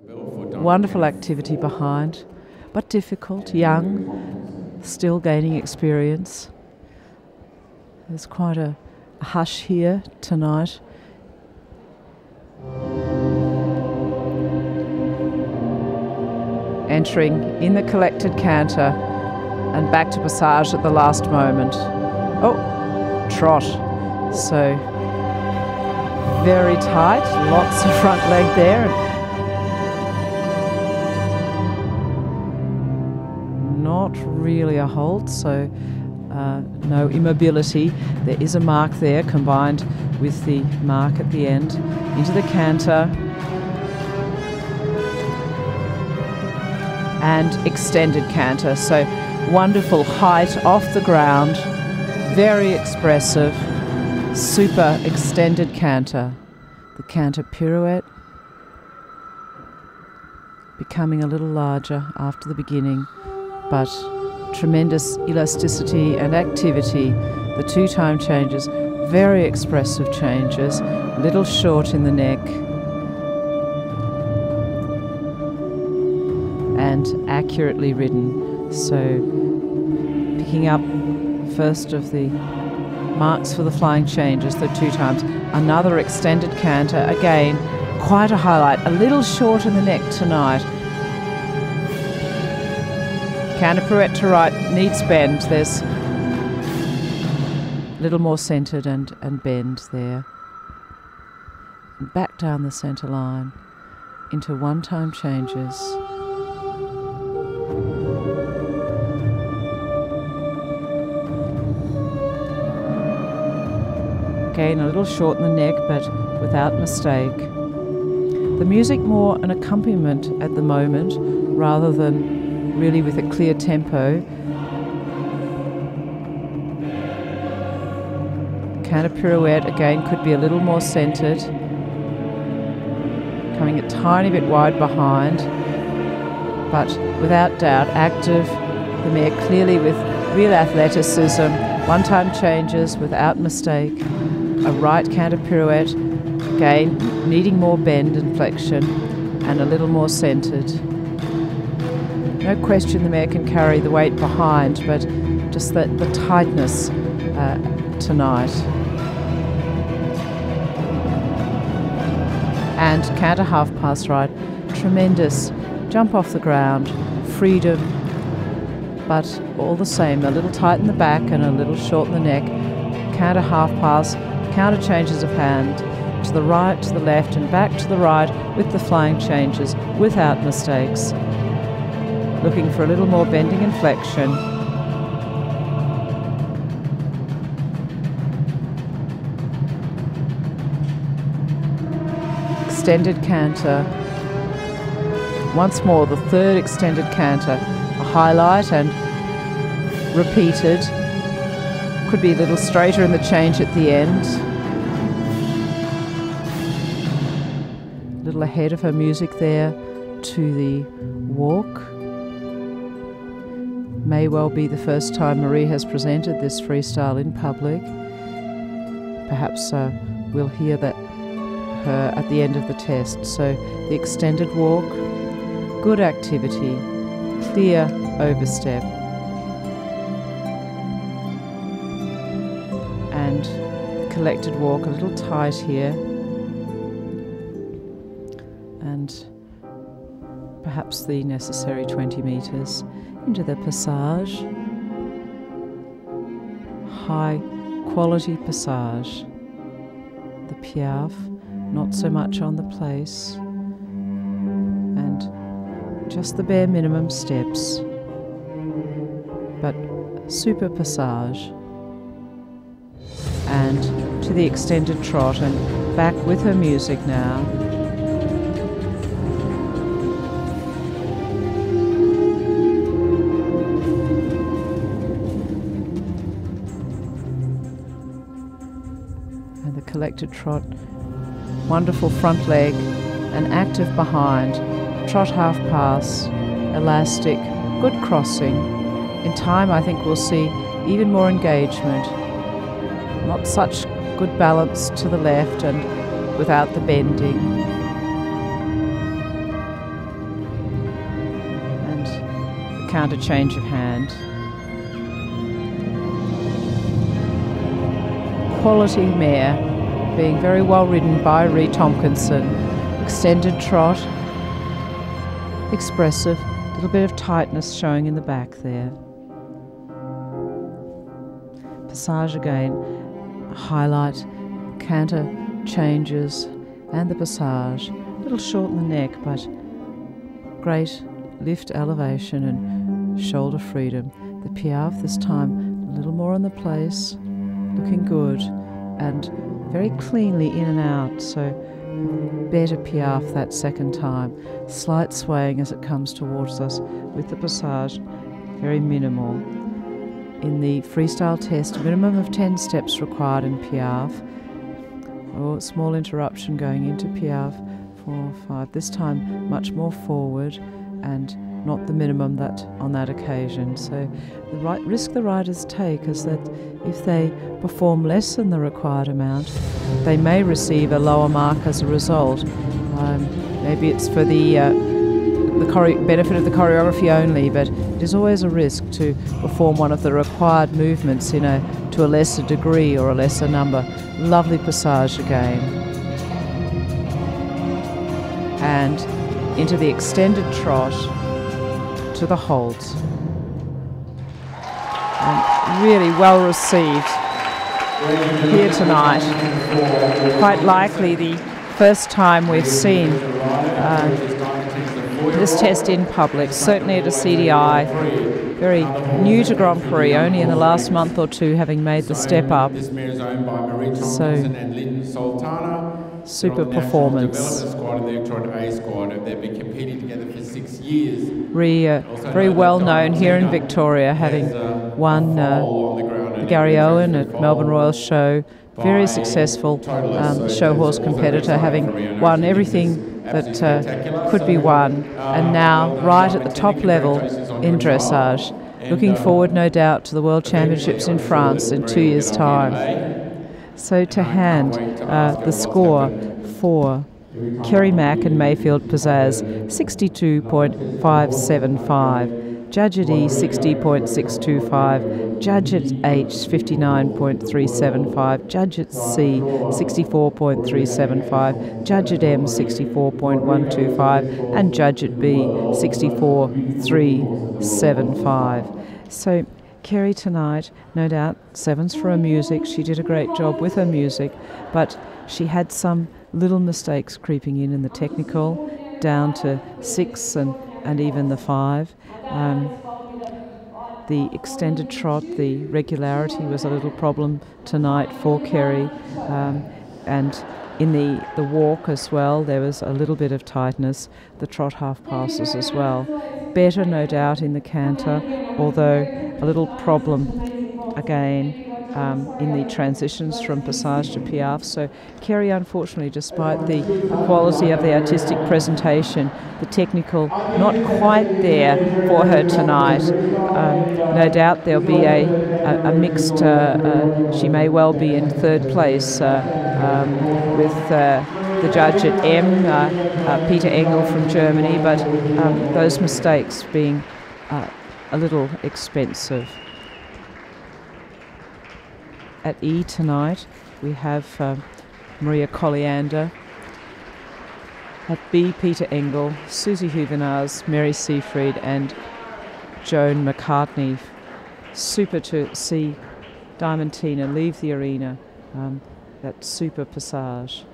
Wonderful activity behind, but difficult, young, still gaining experience. There's quite a hush here tonight. Entering in the collected canter and back to passage at the last moment. Oh, trot. So very tight, lots of front leg there. Not really a hold, so no immobility. There is a mark there combined with the mark at the end. Into the canter. And extended canter. So wonderful height off the ground. Very expressive. Super extended canter. The canter pirouette. Becoming a little larger after the beginning, but tremendous elasticity and activity. The two-time changes, very expressive changes, a little short in the neck, and accurately ridden. So picking up first of the marks for the flying changes, the two times. Another extended canter, again, quite a highlight, a little short in the neck tonight. Canter pirouette to right, needs bend. There's a little more centred and bend there. And back down the centre line into one-time changes. Again, a little short in the neck, but without mistake. The music more an accompaniment at the moment, rather than really with a clear tempo. Canter pirouette, again, could be a little more centred. Coming a tiny bit wide behind, but without doubt, active. The mare clearly with real athleticism. One-time changes without mistake. A right canter pirouette, again, needing more bend and flexion, and a little more centred. No question the mare can carry the weight behind, but just the tightness tonight. And canter half pass right, tremendous jump off the ground, freedom, but all the same, a little tight in the back and a little short in the neck. Canter half pass, counter changes of hand, to the right, to the left, and back to the right with the flying changes without mistakes. Looking for a little more bending and flexion. Extended canter. Once more, the third extended canter. A highlight and repeated. Could be a little straighter in the change at the end. A little ahead of her music there to the walk. May well be the first time Maree has presented this freestyle in public. Perhaps we'll hear that her at the end of the test. So the extended walk, good activity, clear overstep, and collected walk, a little tight here, and perhaps the necessary 20 metres into the passage. High quality passage. The piaffe, not so much on the place, and just the bare minimum steps, but super passage. And to the extended trot and back with her music now. Collected trot, wonderful front leg and active behind, trot half pass, elastic, good crossing. In time I think we'll see even more engagement, not such good balance to the left and without the bending. counter change of hand. Quality mare, being very well ridden by Maree Tomkinson. Extended trot, expressive, a little bit of tightness showing in the back there. Passage again, highlight, canter changes and the passage. A little short in the neck, but great lift, elevation and shoulder freedom. The piaffe this time a little more on the place, looking good and very cleanly in and out, so better piaffe that second time. Slight swaying as it comes towards us with the passage, very minimal. In the freestyle test, a minimum of 10 steps required in piaffe. Oh, small interruption going into piaffe, 4, 5. This time much more forward and not the minimum that on that occasion. So the risk the riders take is that if they perform less than the required amount, they may receive a lower mark as a result. Maybe it's for the benefit of the choreography only, but it is always a risk to perform one of the required movements to a lesser degree or a lesser number. Lovely passage again. And into the extended trot to the halt. And really well received here tonight. Quite likely the first time we've seen this test in public, certainly at a CDI. Very new to Grand Prix, only in the last month or two having made the step up. This mare is owned by Maree Tomkinson and Sultana. Super performance. The squad and the Equestrian A squad, and they've been competing together for 6 years. Very well known here in Victoria, having won the Gary Owen at Melbourne Royal Show. Very successful show horse competitor, having won everything that could be won, and now right at the top level in dressage. Looking forward, no doubt, to the World Championships in France in 2 years' time. So to hand the score for Kerry Mack and Mayfield Pizzazz, 62.575. Judge at E, 60.625. Judge at H, 59.375. Judge at C, 64.375. Judge at M, 64.125. And Judge at B, 64.375. So Kerry tonight, no doubt, 7s for her music. She did a great job with her music, but she had some little mistakes creeping in the technical, down to 6 and even the 5. The extended trot, the regularity was a little problem tonight for Kerry, and in the walk as well, there was a little bit of tightness, the trot half passes as well. Better, no doubt, in the canter, although a little problem again in the transitions from passage to piaffe. So Kerry, unfortunately, despite the quality of the artistic presentation, the technical not quite there for her tonight. No doubt there'll be a mixed, she may well be in 3rd place with the judge at M, Peter Engel from Germany, but those mistakes being a little expensive. At E tonight, we have Maria Colliander. At B, Peter Engel, Susie Huguenaz, Mary Seyfried, and Joan McCartney. Super to see Diamantina leave the arena, that super passage.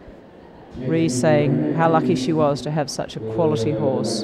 Maree saying how lucky she was to have such a quality horse.